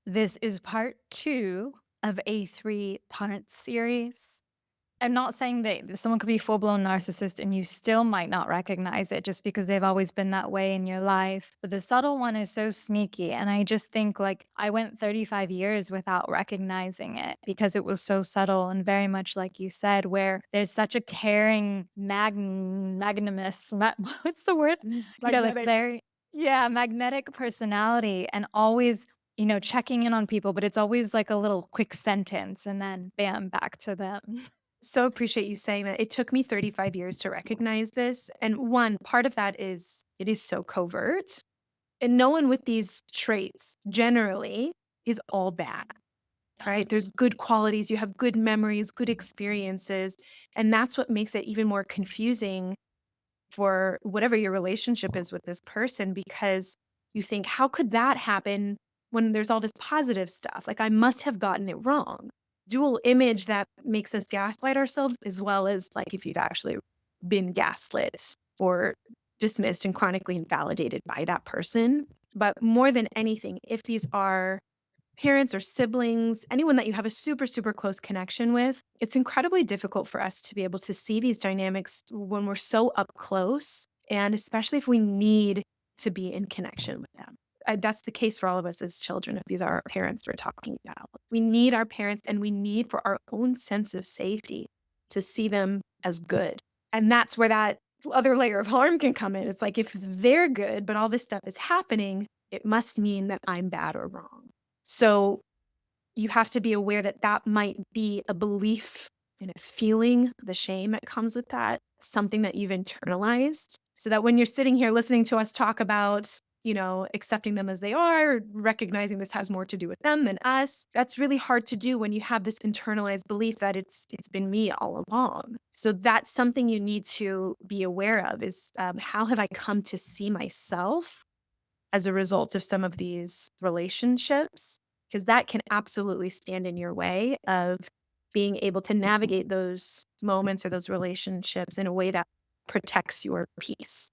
This is part 2 of a 3-part series. I'm not saying that someone could be full-blown narcissist and you still might not recognize it just because they've always been that way in your life, but the subtle one is so sneaky, and I just think, like, I went 35 years without recognizing it because it was so subtle and very much like you said, where there's such a caring magnanimous what's the word? Like, Magnetic. very yeah, magnetic personality and always checking in on people, but it's always like a little quick sentence and then bam, back to them. So appreciate you saying that. It took me 35 years to recognize this. And one part of that is it is so covert. And no one with these traits generally is all bad, right? There's good qualities, you have good memories, good experiences. And that's what makes it even more confusing for whatever your relationship is with this person because you think, how could that happen when there's all this positive stuff? Like, I must have gotten it wrong. Dual image that makes us gaslight ourselves, as well as like if you've actually been gaslit or dismissed and chronically invalidated by that person. But more than anything, if these are parents or siblings, anyone that you have a super, super close connection with, it's incredibly difficult for us to be able to see these dynamics when we're so up close, and especially if we need to be in connection with them. That's the case for all of us as children, if these are our parents we're talking about. We need our parents and we need for our own sense of safety to see them as good. And that's where that other layer of harm can come in. It's like if they're good, but all this stuff is happening, it must mean that I'm bad or wrong. So you have to be aware that that might be a belief and a feeling, the shame that comes with that, something that you've internalized. So that when you're sitting here listening to us talk about, accepting them as they are, recognizing this has more to do with them than us, that's really hard to do when you have this internalized belief that it's been me all along. So that's something you need to be aware of is how have I come to see myself as a result of some of these relationships, because that can absolutely stand in your way of being able to navigate those moments or those relationships in a way that protects your peace.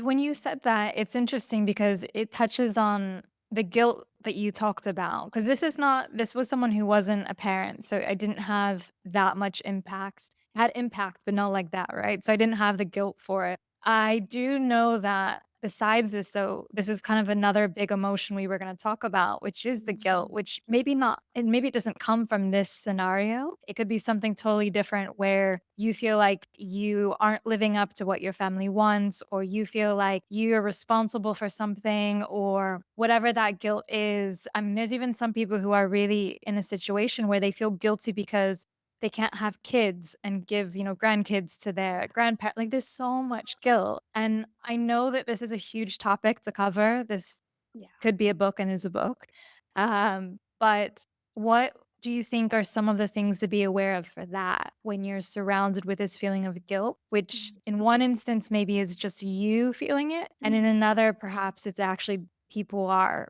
When you said that, it's interesting because it touches on the guilt that you talked about. Because this was someone who wasn't a parent. So I didn't have that much impact. Had impact, but not like that, right? So I didn't have the guilt for it. I do know that besides this, though, this is kind of another big emotion we were going to talk about, which is the guilt, which maybe not, and maybe it doesn't come from this scenario. It could be something totally different where you feel like you aren't living up to what your family wants, or you feel like you're responsible for something, or whatever that guilt is. I mean, there's even some people who are really in a situation where they feel guilty because they can't have kids and give, grandkids to their grandparents. Like, there's so much guilt. And I know that this is a huge topic to cover. This Yeah. could be a book and is a book. But what do you think are some of the things to be aware of for that when you're surrounded with this feeling of guilt, which in one instance maybe is just you feeling it, and in another, perhaps it's actually people are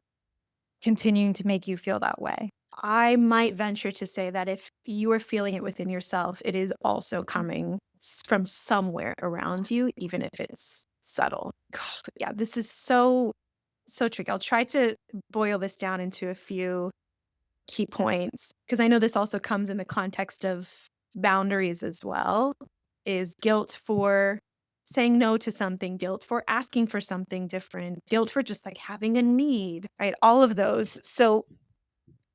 continuing to make you feel that way? I might venture to say that if you are feeling it within yourself, it is also coming from somewhere around you, even if it's subtle. God, yeah, this is so, so tricky. I'll try to boil this down into a few key points, because I know this also comes in the context of boundaries as well, is guilt for saying no to something, guilt for asking for something different, guilt for just like having a need, right? All of those. So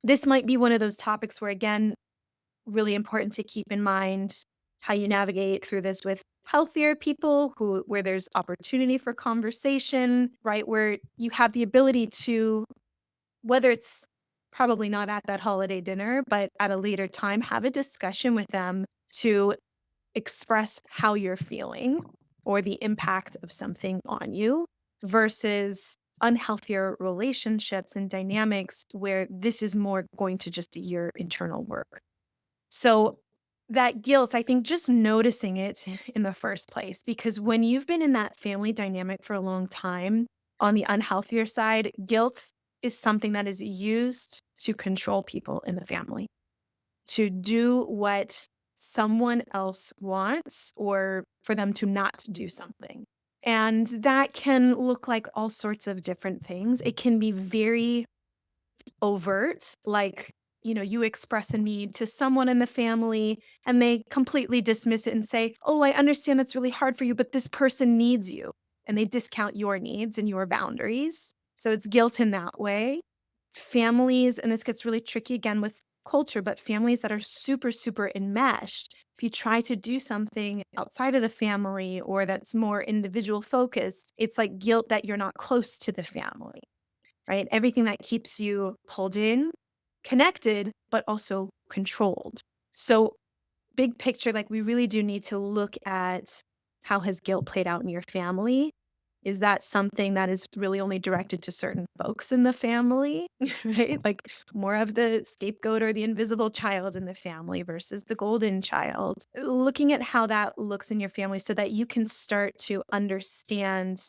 this might be one of those topics where, again, really important to keep in mind how you navigate through this with healthier people where there's opportunity for conversation, right? Where you have the ability to, whether it's probably not at that holiday dinner, but at a later time, have a discussion with them to express how you're feeling or the impact of something on you versus unhealthier relationships and dynamics where this is more going to just be your internal work. So that guilt, I think just noticing it in the first place, because when you've been in that family dynamic for a long time, on the unhealthier side, guilt is something that is used to control people in the family, to do what someone else wants or for them to not do something. And that can look like all sorts of different things. It can be very overt, like, you express a need to someone in the family and they completely dismiss it and say, "Oh, I understand that's really hard for you, but this person needs you." And they discount your needs and your boundaries. So it's guilt in that way. Families, and this gets really tricky again with culture, but families that are super, super enmeshed, if you try to do something outside of the family or that's more individual focused, it's like guilt that you're not close to the family, right? Everything that keeps you pulled in, connected, but also controlled. So, big picture, like we really do need to look at how has guilt played out in your family. Is that something that is really only directed to certain folks in the family, right? Like more of the scapegoat or the invisible child in the family versus the golden child. Looking at how that looks in your family so that you can start to understand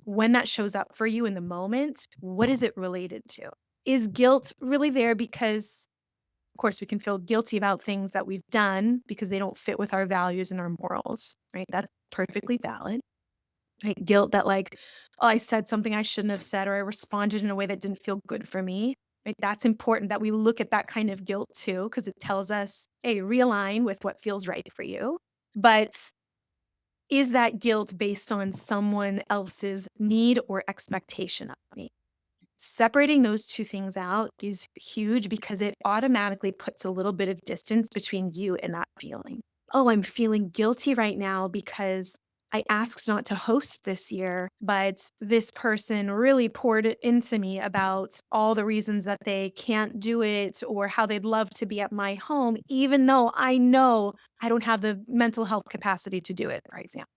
when that shows up for you in the moment, what is it related to? Is guilt really there because, of course, we can feel guilty about things that we've done because they don't fit with our values and our morals, right? That's perfectly valid. Right? Guilt that, like, oh, I said something I shouldn't have said, or I responded in a way that didn't feel good for me. Right? That's important that we look at that kind of guilt too, because it tells us, hey, realign with what feels right for you. But is that guilt based on someone else's need or expectation of me? Separating those two things out is huge because it automatically puts a little bit of distance between you and that feeling. Oh, I'm feeling guilty right now because I asked not to host this year, but this person really poured it into me about all the reasons that they can't do it or how they'd love to be at my home, even though I know I don't have the mental health capacity to do it, for example.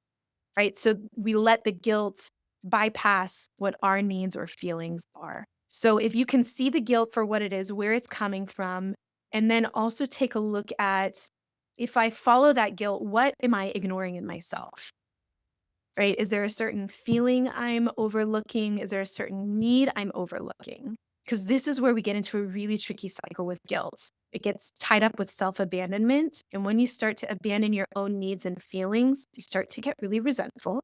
Right? So we let the guilt bypass what our needs or feelings are. So if you can see the guilt for what it is, where it's coming from, and then also take a look at, if I follow that guilt, what am I ignoring in myself? Right? Is there a certain feeling I'm overlooking? Is there a certain need I'm overlooking? Because this is where we get into a really tricky cycle with guilt. It gets tied up with self abandonment. And when you start to abandon your own needs and feelings, you start to get really resentful.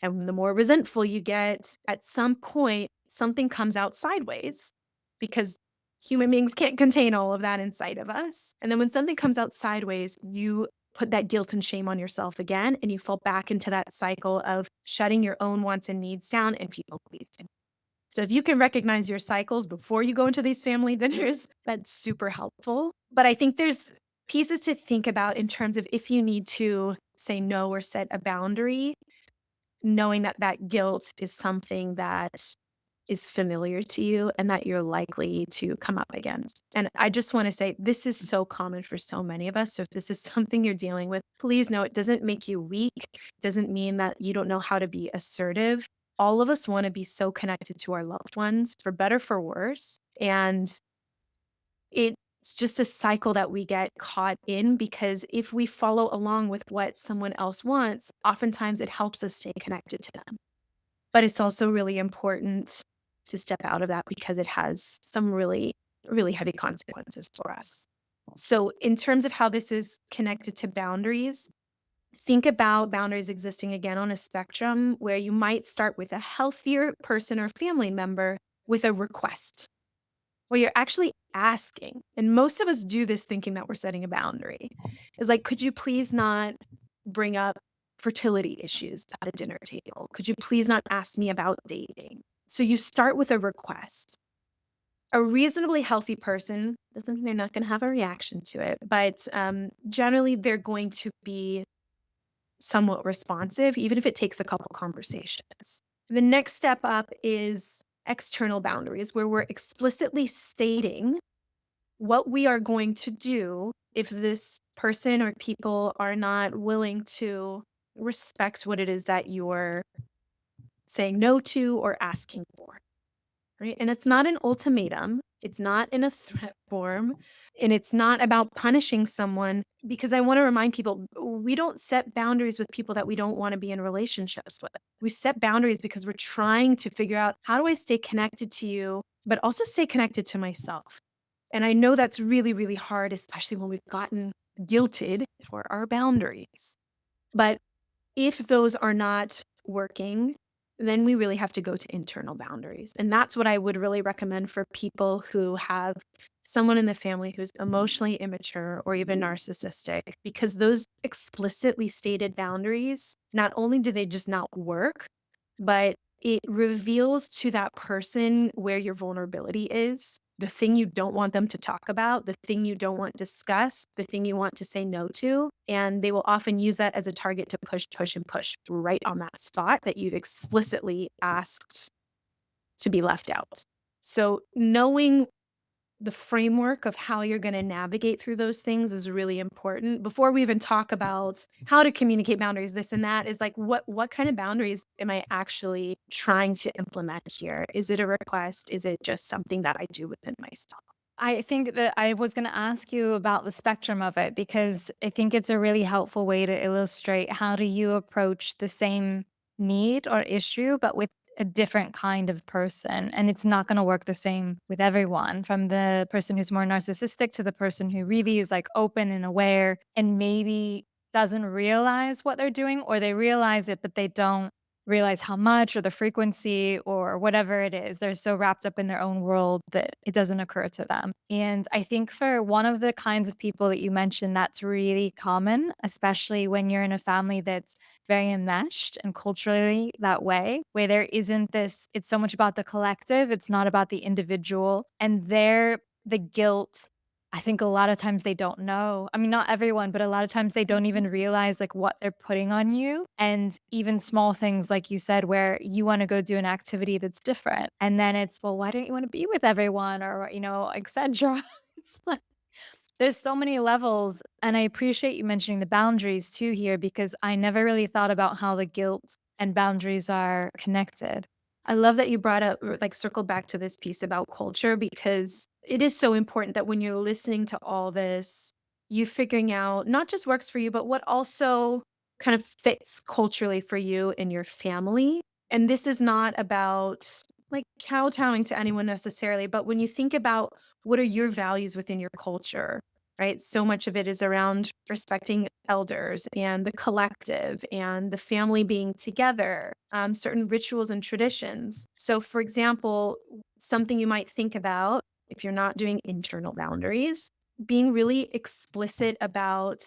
And the more resentful you get, at some point, something comes out sideways because human beings can't contain all of that inside of us. And then when something comes out sideways, you put that guilt and shame on yourself again, and you fall back into that cycle of shutting your own wants and needs down and people pleasing. So if you can recognize your cycles before you go into these family dinners, that's super helpful. But I think there's pieces to think about in terms of if you need to say no or set a boundary, knowing that that guilt is something that is familiar to you and that you're likely to come up against. And I just want to say this is so common for so many of us. So if this is something you're dealing with, please know it doesn't make you weak. It doesn't mean that you don't know how to be assertive. All of us want to be so connected to our loved ones, for better, for worse. And it's just a cycle that we get caught in because if we follow along with what someone else wants, oftentimes it helps us stay connected to them. But it's also really important to step out of that because it has some really, really heavy consequences for us. So, in terms of how this is connected to boundaries, think about boundaries existing again on a spectrum where you might start with a healthier person or family member with a request where you're actually asking. And most of us do this thinking that we're setting a boundary. It's like, could you please not bring up fertility issues at a dinner table? Could you please not ask me about dating? So you start with a request. A reasonably healthy person doesn't mean they're not going to have a reaction to it, but generally they're going to be somewhat responsive, even if it takes a couple conversations. The next step up is external boundaries, where we're explicitly stating what we are going to do if this person or people are not willing to respect what it is that you're saying no to or asking for. Right? And it's not an ultimatum. It's not in a threat form. And it's not about punishing someone because I want to remind people we don't set boundaries with people that we don't want to be in relationships with. We set boundaries because we're trying to figure out how do I stay connected to you, but also stay connected to myself. And I know that's really, really hard, especially when we've gotten guilted for our boundaries. But if those are not working, then we really have to go to internal boundaries. And that's what I would really recommend for people who have someone in the family who's emotionally immature or even narcissistic, because those explicitly stated boundaries, not only do they just not work, but it reveals to that person where your vulnerability is, the thing you don't want them to talk about, the thing you don't want discussed, the thing you want to say no to. And they will often use that as a target to push, push, and push right on that spot that you've explicitly asked to be left out. So, knowing the framework of how you're gonna navigate through those things is really important. Before we even talk about how to communicate boundaries, this and that, is like, what kind of boundaries am I actually trying to implement here? Is it a request? Is it just something that I do within myself? I think that I was gonna ask you about the spectrum of it because I think it's a really helpful way to illustrate how do you approach the same need or issue, but with a different kind of person. And it's not gonna work the same with everyone, from the person who's more narcissistic to the person who really is like open and aware and maybe doesn't realize what they're doing, or they realize it, but they don't realize how much or the frequency or whatever it is. They're so wrapped up in their own world that it doesn't occur to them. And I think for one of the kinds of people that you mentioned, that's really common, especially when you're in a family that's very enmeshed and culturally that way, where there isn't this, it's so much about the collective, it's not about the individual. And there, the guilt, I think a lot of times they don't know. I mean, not everyone, but a lot of times they don't Mhm. even realize like what they're putting on you. And even small things, like you said, where you want to go do an activity that's different. And then it's, well, why don't you want to be with everyone or, etc. It's like there's so many levels. And I appreciate you mentioning the boundaries too here because I never really thought about how the guilt and boundaries are connected. I love that you brought up or, like, circle back to this piece about culture, because it is so important that when you're listening to all this, you figuring out not just works for you, but what also kind of fits culturally for you and your family. And this is not about like kowtowing to anyone necessarily, but when you think about what are your values within your culture, right? So much of it is around respecting elders and the collective and the family being together, certain rituals and traditions. So, for example, something you might think about if you're not doing internal boundaries, being really explicit about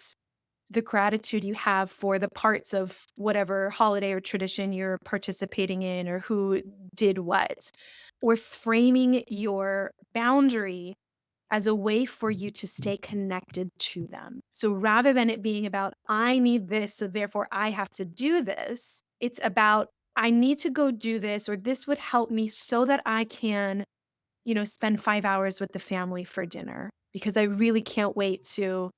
the gratitude you have for the parts of whatever holiday or tradition you're participating in or who did what, or framing your boundary as a way for you to stay connected to them. So rather than it being about, I need this, so therefore I have to do this, it's about, I need to go do this, or this would help me so that I can, spend 5 hours with the family for dinner because I really can't wait to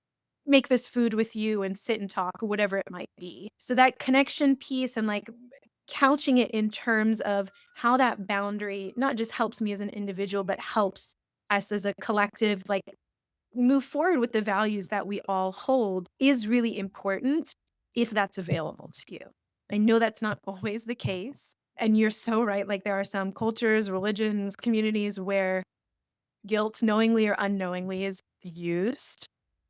make this food with you and sit and talk or whatever it might be. So that connection piece and like couching it in terms of how that boundary not just helps me as an individual, but helps us as a collective, like move forward with the values that we all hold is really important if that's available to you. I know that's not always the case. And you're so right. Like there are some cultures, religions, communities where guilt, knowingly or unknowingly, is used.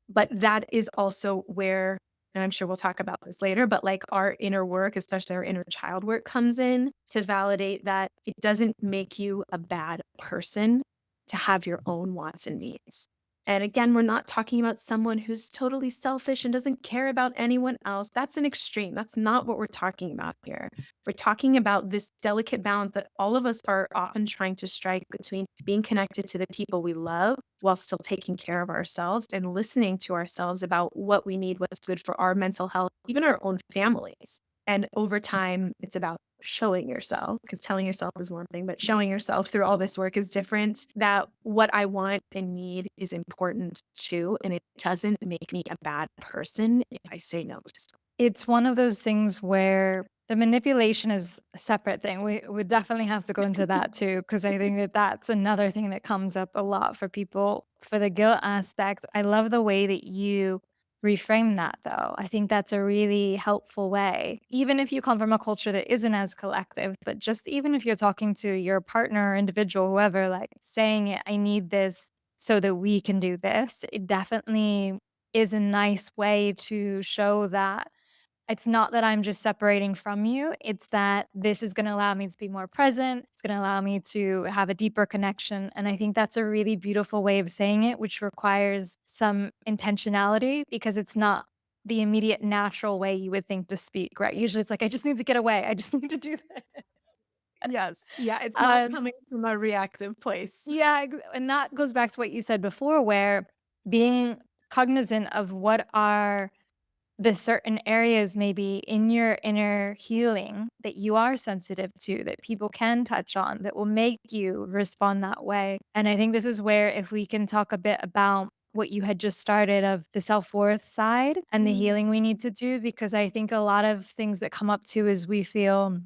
But that is also where, and I'm sure we'll talk about this later, but like our inner work, especially our inner child work, comes in to validate that it doesn't make you a bad person to have your own wants and needs. And again, we're not talking about someone who's totally selfish and doesn't care about anyone else. That's an extreme. That's not what we're talking about here. We're talking about this delicate balance that all of us are often trying to strike between being connected to the people we love while still taking care of ourselves and listening to ourselves about what we need, what's good for our mental health, even our own families. And over time, it's about showing yourself, because telling yourself is one thing, but showing yourself through all this work is different. That what I want and need is important too. And it doesn't make me a bad person if I say no to stuff. It's one of those things where the manipulation is a separate thing. We would definitely have to go into that too, because I think that that's another thing that comes up a lot for people. For the guilt aspect, I love the way that you reframe that though. I think that's a really helpful way. Even if you come from a culture that isn't as collective, but just even if you're talking to your partner or individual, whoever, like saying, I need this so that we can do this, it definitely is a nice way to show that It's not that I'm just separating from you, it's that this is gonna allow me to be more present, it's gonna allow me to have a deeper connection, and I think that's a really beautiful way of saying it, which requires some intentionality because it's not the immediate natural way you would think to speak, right? Usually it's like, "I just need to get away, I just need to do this." Yes. Yeah, it's not Um, coming from a reactive place. yeah, and that goes back to what you said before where being cognizant of what are the certain areas maybe in your inner healing that you are sensitive to, that people can touch on, that will make you respond that way. And I think this is where, if we can talk a bit about what you had just started of the self worth side and the Mm. healing we need to do, because I think a lot of things that come up too is we feel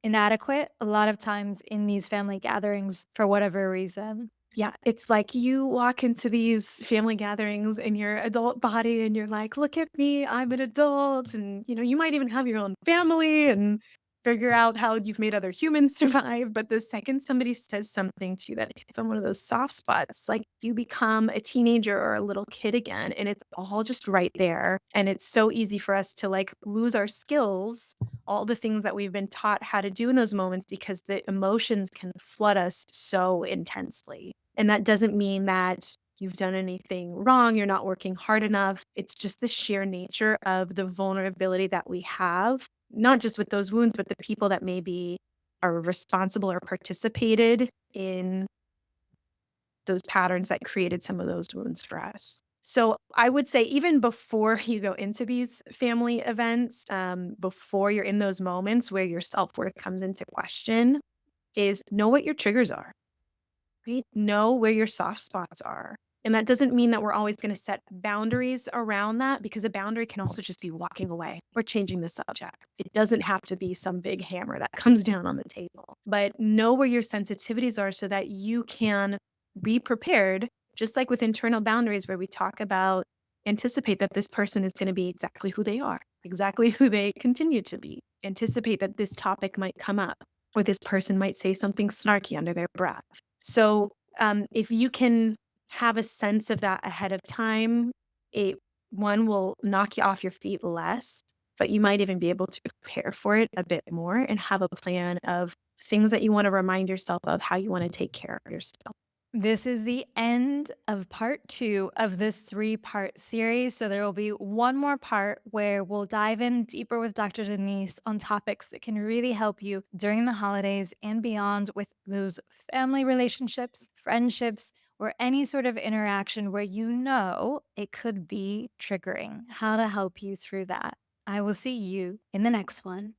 inadequate a lot of times in these family gatherings for whatever reason. Yeah, it's like you walk into these family gatherings in your adult body and you're like, "Look at me, I'm an adult." And, you might even have your own family and figure out how you've made other humans survive. But the second somebody says something to you that hits on one of those soft spots, like you become a teenager or a little kid again, and it's all just right there. And it's so easy for us to like lose our skills, all the things that we've been taught how to do in those moments because the emotions can flood us so intensely. And that doesn't mean that you've done anything wrong, you're not working hard enough. It's just the sheer nature of the vulnerability that we have, not just with those wounds, but the people that maybe are responsible or participated in those patterns that created some of those wounds for us. So I would say even before you go into these family events, before you're in those moments where your self-worth comes into question, is know what your triggers are. Right? Know where your soft spots are. And that doesn't mean that we're always going to set boundaries around that because a boundary can also just be walking away or changing the subject. It doesn't have to be some big hammer that comes down on the table. But know where your sensitivities are so that you can be prepared, just like with internal boundaries, where we talk about anticipate that this person is going to be exactly who they are, exactly who they continue to be. Anticipate that this topic might come up or this person might say something snarky under their breath. So, if you can have a sense of that ahead of time, it one will knock you off your feet less, but you might even be able to prepare for it a bit more and have a plan of things that you want to remind yourself of how you want to take care of yourself. This is the end of part 2 of this 3-part series. So there will be one more part where we'll dive in deeper with Dr. Denise on topics that can really help you during the holidays and beyond with those family relationships, friendships, or any sort of interaction where you know it could be triggering, how to help you through that. I will see you in the next one.